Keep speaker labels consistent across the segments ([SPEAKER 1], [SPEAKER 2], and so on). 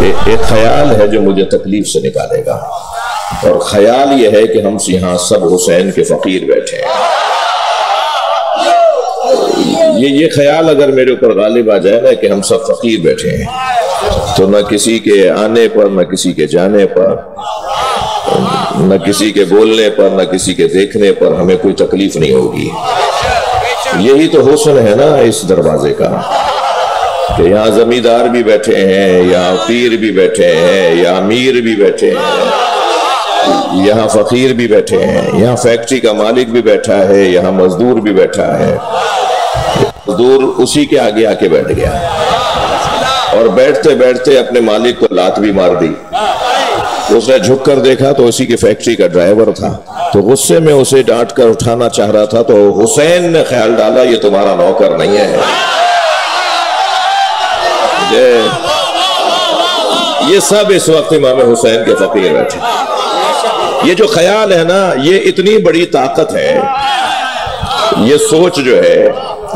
[SPEAKER 1] ایک خیال ہے جو مجھے تکلیف سے نکالے گا، اور خیال یہ ہے کہ ہم یہاں سب حسین کے فقیر بیٹھے ہیں۔ یہ خیال اگر میرے اوپر غالب آ جائے نا کہ ہم سب فقیر بیٹھے ہیں، تو نہ کسی کے آنے پر، نہ کسی کے جانے پر، نہ کسی کے بولنے پر، نہ کسی کے دیکھنے پر ہمیں کوئی تکلیف نہیں ہوگی۔ یہی تو حسن ہے نا اس دروازے کا، کہ یہاں زمیندار بھی بیٹھے ہیں، یہاں پیر بھی بیٹھے ہیں، یہاں امیر بھی بیٹھے ہیں، یہاں فقیر بھی بیٹھے ہیں، یہاں فیکٹری کا مالک بھی بیٹھا ہے، یہاں مزدور بھی بیٹھا ہے۔ مزدور اسی کے آگے آ کے بیٹھ گیا، اور بیٹھتے بیٹھتے اپنے مالک کو لات بھی مار دی۔ اس نے جھک کر دیکھا تو اسی کی فیکٹری کا ڈرائیور تھا، تو غصے میں اسے ڈانٹ کر اٹھانا چاہ رہا تھا، تو حسین نے خیال ڈالا یہ تمہارا نوکر نہیں ہے۔ یہ سب اس وقت امام حسین کے فقیر بیٹھے۔ یہ جو خیال ہے نا، یہ اتنی بڑی طاقت ہے، یہ سوچ جو ہے،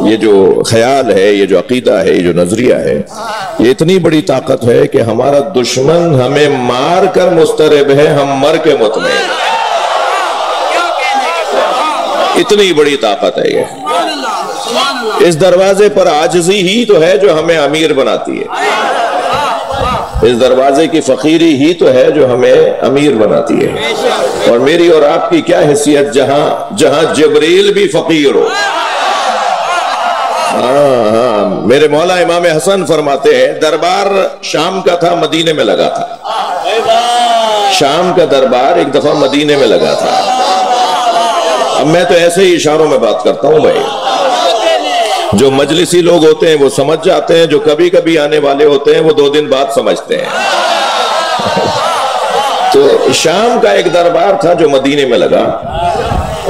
[SPEAKER 1] یہ جو خیال ہے، یہ جو عقیدہ ہے، یہ جو نظریہ ہے، یہ اتنی بڑی طاقت ہے کہ ہمارا دشمن ہمیں مار کر مضطرب ہے، ہم مر کے مطمئن۔ اتنی بڑی طاقت ہے یہ۔ اس دروازے پر عاجزی ہی تو ہے جو ہمیں امیر بناتی ہے، اس دروازے کی فقیری ہی تو ہے جو ہمیں امیر بناتی ہے۔ اور میری اور آپ کی کیا حیثیت جہاں جبریل بھی فقیر ہو۔ ہاں، میرے مولا امام حسن فرماتے ہیں دربار شام کا تھا، مدینے میں لگا تھا۔ شام کا دربار ایک دفعہ مدینے میں لگا تھا۔ اب میں تو ایسے ہی اشاروں میں بات کرتا ہوں بھائی، جو مجلسی لوگ ہوتے ہیں وہ سمجھ جاتے ہیں، جو کبھی کبھی آنے والے ہوتے ہیں وہ 2 دن بعد سمجھتے ہیں۔ تو شام کا ایک دربار تھا جو مدینے میں لگا،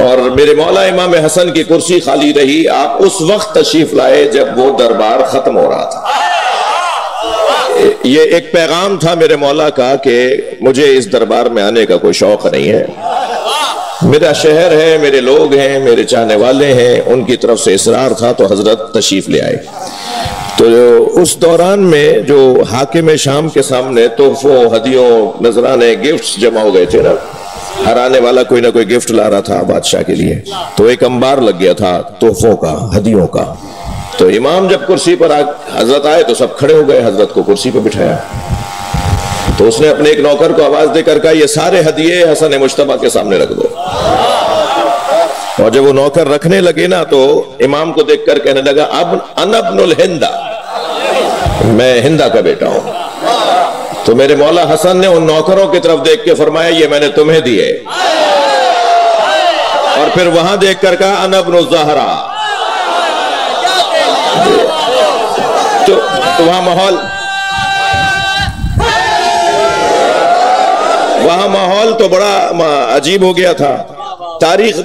[SPEAKER 1] اور میرے مولا امام حسن کی کرسی خالی رہی۔ آپ اس وقت تشریف لائے جب وہ دربار ختم ہو رہا تھا۔ یہ ایک پیغام تھا میرے مولا کا کہ مجھے اس دربار میں آنے کا کوئی شوق نہیں ہے، میرا شہر ہے، میرے لوگ ہیں، میرے چاہنے والے ہیں، ان کی طرف سے اصرار تھا تو حضرت تشریف لے آئے۔ تو اس دوران میں جو حاکم شام کے سامنے تحفوں، ہدیوں، نذرانے، گفٹس جمع ہو گئے تھے نا، ہر آنے والا کوئی نہ کوئی گفٹ لا رہا تھا بادشاہ کے لیے، تو ایک انبار لگ گیا تھا تحفوں کا، ہدیوں کا۔ تو امام جب کرسی پر حضرت آئے تو سب کھڑے ہو گئے، حضرت کو کرسی پہ بٹھایا۔ تو اس نے اپنے ایک نوکر کو آواز دے کر کہا یہ سارے ہدیے حسن مجتبیٰ کے سامنے رکھ دو۔ اور جب وہ نوکر رکھنے لگے نا تو امام کو دیکھ کر کہنے لگا انا ابن الہندہ، میں ہندہ کا بیٹا ہوں۔ تو میرے مولا حسن نے ان نوکروں کی طرف دیکھ کے فرمایا یہ میں نے تمہیں دیے، اور پھر وہاں دیکھ کر کہا انا ابن الزہرا۔ تو وہاں ماحول تو بڑا عجیب ہو گیا تھا۔ تاریخ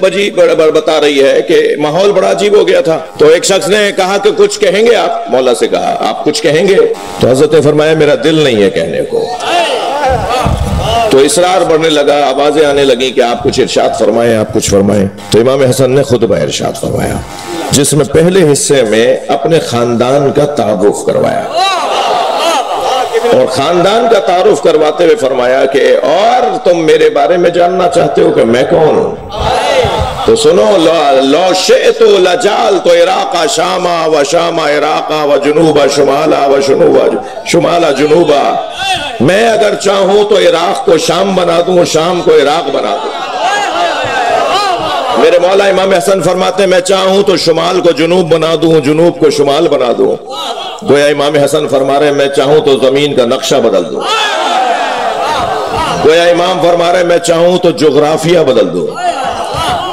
[SPEAKER 1] بتا رہی ہے کہ ماحول بڑا عجیب ہو گیا تھا۔ تو ایک شخص نے کہا کہ کچھ کہیں گے آپ؟ مولا سے کہا آپ کچھ کہیں گے؟ تو حضرت نے فرمایا میرا دل نہیں ہے کہنے کو۔ تو اصرار بڑھنے لگا، آوازیں آنے لگیں کہ آپ کچھ ارشاد فرمائیں، آپ کچھ فرمائیں۔ تو امام حسن نے خطبہ ارشاد فرمایا، جس میں پہلے حصے میں اپنے خاندان کا تعارف کروایا، اور خاندان کا تعارف کرواتے ہوئے فرمایا کہ اور تم میرے بارے میں جاننا چاہتے ہو کہ میں کون ہوں؟ تو سنو، لو شئت لجعلت عراق شاما و شام عراق و جنوب شمالا و شمال جنوبا، میں اگر چاہوں تو عراق کو شام بنا دوں، شام کو عراق بنا دوں۔ میرے مولا امام حسن فرماتے ہیں میں چاہوں تو شمال کو جنوب بنا دوں، جنوب کو شمال بنا دوں۔ گویا امام حسن فرما رہے ہیں میں چاہوں تو زمین کا نقشہ بدل دوں، گویا امام فرما رہے ہیں میں چاہوں تو جغرافیہ بدل دوں۔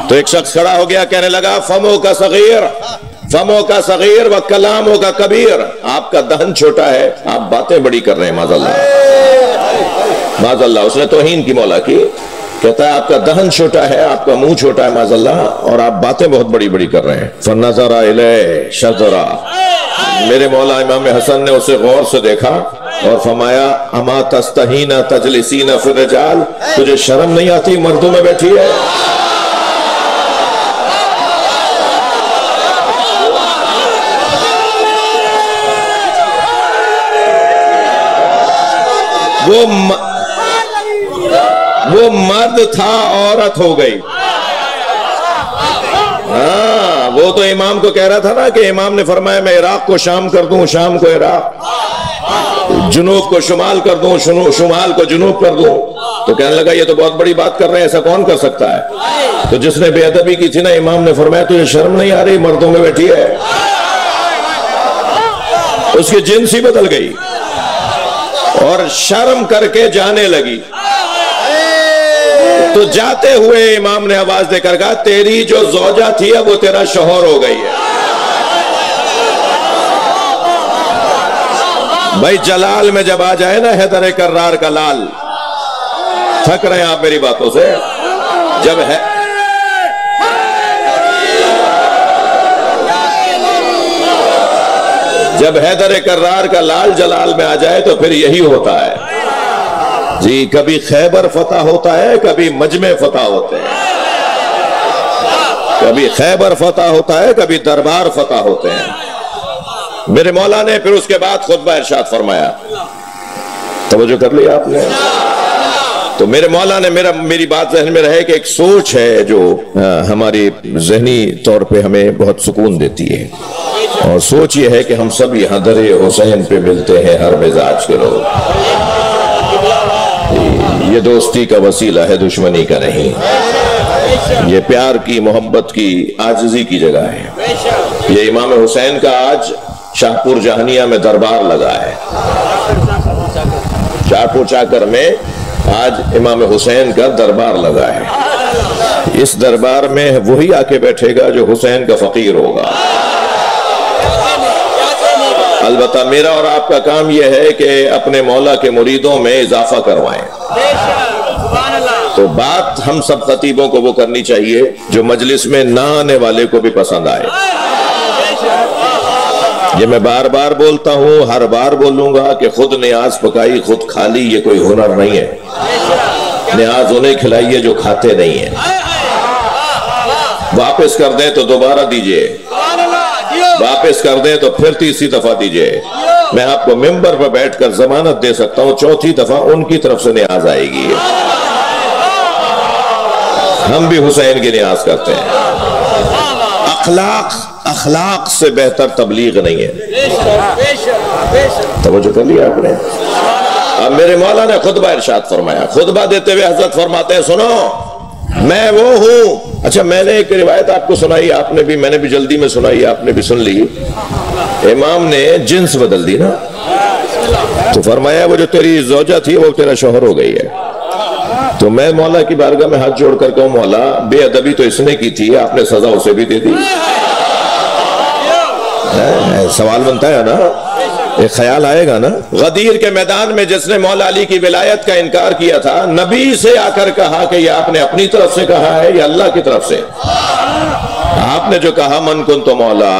[SPEAKER 1] تو ایک شخص کھڑا ہو گیا، کہنے لگا فمو کا صغیر و کلاموں کا کبیر، آپ کا دہن چھوٹا ہے، آپ باتیں بڑی کر رہے ہیں، معاذ اللہ معاذ اللہ۔ اس نے توہین کی مولا کی، کہتا ہے آپ کا دہن چھوٹا ہے، آپ کا منہ چھوٹا ہے معاذ اللہ، اور آپ باتیں بہت بڑی بڑی کر رہے ہیں۔ فنظر الیہ شذرا، میرے مولا امام حسن نے اسے غور سے دیکھا اور فرمایا اما تستحین تجلسین فی الرجال، تجھے شرم نہیں آتی مردوں میں بیٹھی ہے؟ وہ مرد تھا، عورت ہو گئی۔ ہاں، وہ تو امام کو کہہ رہا تھا نا کہ امام نے فرمایا میں عراق کو شام کر دوں، شام کو عراق، جنوب کو شمال کر دوں، شمال کو جنوب کر دوں۔ تو کہنے لگا یہ تو بہت بڑی بات کر رہے ہیں، ایسا کون کر سکتا ہے؟ تو جس نے بے ادبی کی تھی نا، امام نے فرمایا تجھے شرم نہیں آ رہی مردوں میں بیٹھی ہے؟ اس کی جنس ہی بدل گئی اور شرم کر کے جانے لگی۔ تو جاتے ہوئے امام نے آواز دے کر کہا تیری جو زوجہ تھی اب وہ تیرا شوہر ہو گئی ہے۔ بھائی جلال میں جب آ جائے نا حیدر کرار کا لال، تھک رہے ہیں آپ میری باتوں سے، جب حیدر کرار کا لال جلال میں آ جائے تو پھر یہی ہوتا ہے جی، کبھی خیبر فتح ہوتا ہے، کبھی مجمع فتح ہوتے ہیں، کبھی خیبر فتح ہوتا ہے، کبھی دربار فتح ہوتے ہیں۔ میرے مولا نے پھر اس کے بعد خطبہ ارشاد فرمایا، توجہ کر لیا آپ نے؟ تو میرے مولا نے میری بات ذہن میں رہے کہ ایک سوچ ہے جو ہماری ذہنی طور پہ ہمیں بہت سکون دیتی ہے، اور سوچ یہ ہے کہ ہم سب یہاں در حسین پہ ملتے ہیں، ہر مزاج کے لوگ۔ یہ دوستی کا وسیلہ ہے، دشمنی کا نہیں، یہ پیار کی، محبت کی، عاجزی کی جگہ ہے۔ یہ امام حسین کا آج شاہپور جہانیہ میں دربار لگا ہے، شاہپور چاکر میں آج امام حسین کا دربار لگا ہے۔ اس دربار میں وہی آ کے بیٹھے گا جو حسین کا فقیر ہوگا۔ البتہ میرا اور آپ کا کام یہ ہے کہ اپنے مولا کے مریدوں میں اضافہ کروائیں۔ تو بات ہم سب خطیبوں کو وہ کرنی چاہیے جو مجلس میں نہ آنے والے کو بھی پسند آئے۔ یہ میں بار بار بولتا ہوں، ہر بار بولوں گا کہ خود نیاز پکائی خود کھا لی یہ کوئی ہنر نہیں ہے۔ نیاز انہیں کھلائیے جو کھاتے نہیں ہیں، واپس کر دیں تو دوبارہ دیجئے، واپس کر دیں تو پھر تیسری دفعہ دیجئے۔ میں آپ کو ممبر پر بیٹھ کر ضمانت دے سکتا ہوں چوتھی دفعہ ان کی طرف سے نیاز آئے گی۔ ہم بھی حسین کی نیاز کرتے ہیں۔ اخلاق سے بہتر تبلیغ نہیں ہے۔ توجہ کر لیا آپ نے؟ اب میرے مولا نے خطبہ ارشاد فرمایا، خطبہ دیتے ہوئے حضرت فرماتے ہیں سنو میں وہ ہوں۔ اچھا میں نے ایک روایت آپ کو سنائی، میں نے بھی جلدی میں سنائی، آپ نے بھی سن لی۔ امام نے جنس بدل دی نا، تو فرمایا وہ جو تیری زوجہ تھی وہ تیرا شوہر ہو گئی ہے۔ تو میں مولا کی بارگاہ میں ہاتھ جوڑ کر کہوں مولا بے ادبی تو اس نے کی تھی، آپ نے سزا اسے بھی دے دی۔ سوال بنتا ہے نا، ایک خیال آئے گا نا۔ غدیر کے میدان میں جس نے مولا علی کی ولایت کا انکار کیا تھا، نبی سے آ کر کہا کہ یہ آپ نے اپنی طرف سے کہا ہے یا اللہ کی طرف سے؟ آپ نے جو کہا من کنت مولا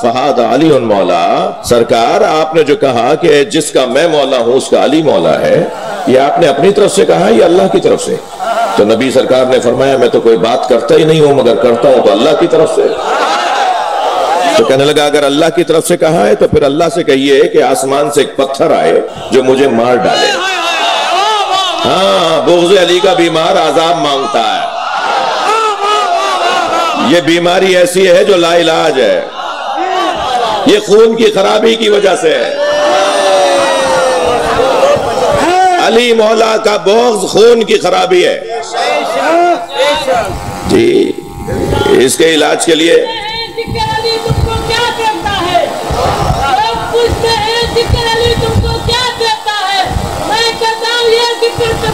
[SPEAKER 1] فہاد علی مولا، سرکار آپ نے جو کہا کہ جس کا میں مولا ہوں اس کا علی مولا ہے، یہ آپ نے اپنی طرف سے کہا یا اللہ کی طرف سے؟ تو نبی سرکار نے فرمایا میں تو کوئی بات کرتا ہی نہیں ہوں، مگر کرتا ہوں تو اللہ کی طرف سے۔ تو کہنے لگا اگر اللہ کی طرف سے کہا ہے تو پھر اللہ سے کہیے کہ آسمان سے ایک پتھر آئے جو مجھے مار ڈالے۔ ہاں، بغض علی کا بیمار عذاب مانگتا ہے، یہ بیماری ایسی ہے جو لا علاج ہے، یہ خون کی خرابی کی وجہ سے ہے۔ علی مولا کا بغض خون کی خرابی ہے جی۔ اس کے علاج کے لیے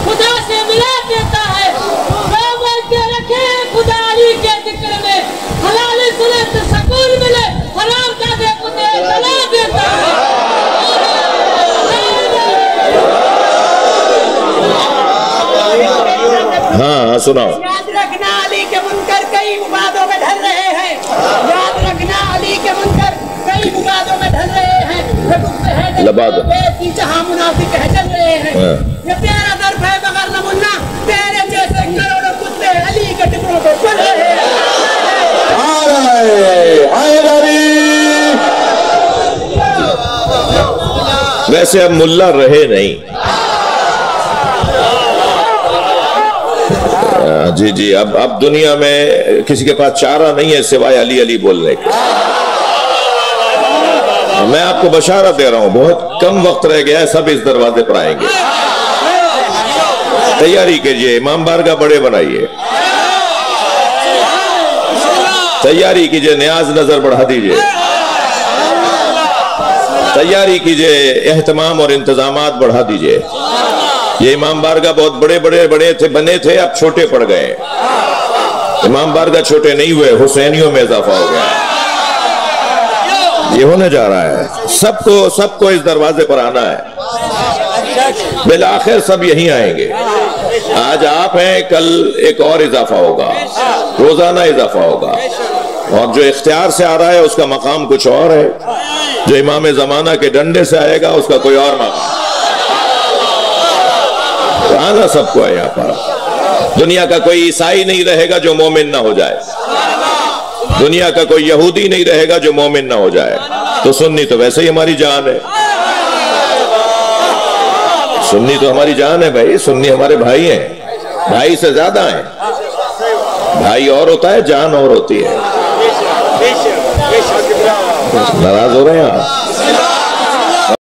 [SPEAKER 2] خدا سے ملا دیتا ہے، رکھے خدا علی کے ذکر میں حلال سنے تو سکون ملے، حرام کا دے کو جلا دیتا ہے۔
[SPEAKER 1] ہاں سناؤ۔
[SPEAKER 2] یاد رکھنا علی کے منکر کئی مبادوں میں ڈھل رہے ہیں، یاد رکھنا علی کے منکر کئی مبادوں میں ڈھل رہے ہیں، جہاں منافق ہے چل رہے ہیں۔ یہ پیارا درف ہے مگر نمونہ تیرے جیسے کروڑوں کتے علی کے ٹکڑوں کو چل رہے ہیں۔
[SPEAKER 1] ویسے اب ملا رہے نہیں، جی جی، اب دنیا میں کسی کے پاس چارہ نہیں ہے سوائے علی علی بولنے کے۔ میں آپ کو بشارت دے رہا ہوں، بہت کم وقت رہ گیا ہے، سب اس دروازے پر آئیں گے۔ تیاری کیجئے، امام بارگاہ بڑے بنائیے، تیاری کیجئے، نیاز نظر بڑھا دیجئے، تیاری کیجئے، اہتمام اور انتظامات بڑھا دیجئے۔ یہ امام بارگاہ بہت بڑے تھے، بنے تھے، اب چھوٹے پڑ گئے۔ امام بارگاہ چھوٹے نہیں ہوئے، حسینیوں میں اضافہ ہو گیا۔ یہ ہونے جا رہا ہے، سب کو اس دروازے پر آنا ہے، بالآخر سب یہیں آئیں گے۔ آج آپ ہیں، کل ایک اور اضافہ ہوگا، روزانہ اضافہ ہوگا، اور جو اختیار سے آ رہا ہے اس کا مقام کچھ اور ہے، جو امام زمانہ کے ڈنڈے سے آئے گا اس کا کوئی اور مقام۔ آنا سب کو ہے یہاں پر۔ دنیا کا کوئی عیسائی نہیں رہے گا جو مومن نہ ہو جائے، دنیا کا کوئی یہودی نہیں رہے گا جو مومن نہ ہو جائے۔ تو سنی تو ویسے ہی ہماری جان ہے، سنی تو ہماری جان ہے بھائی، سنی ہمارے بھائی ہیں، بھائی سے زیادہ ہیں۔ بھائی اور ہوتا ہے، جان اور ہوتی ہے۔ ناراض ہو رہے ہیں آپ؟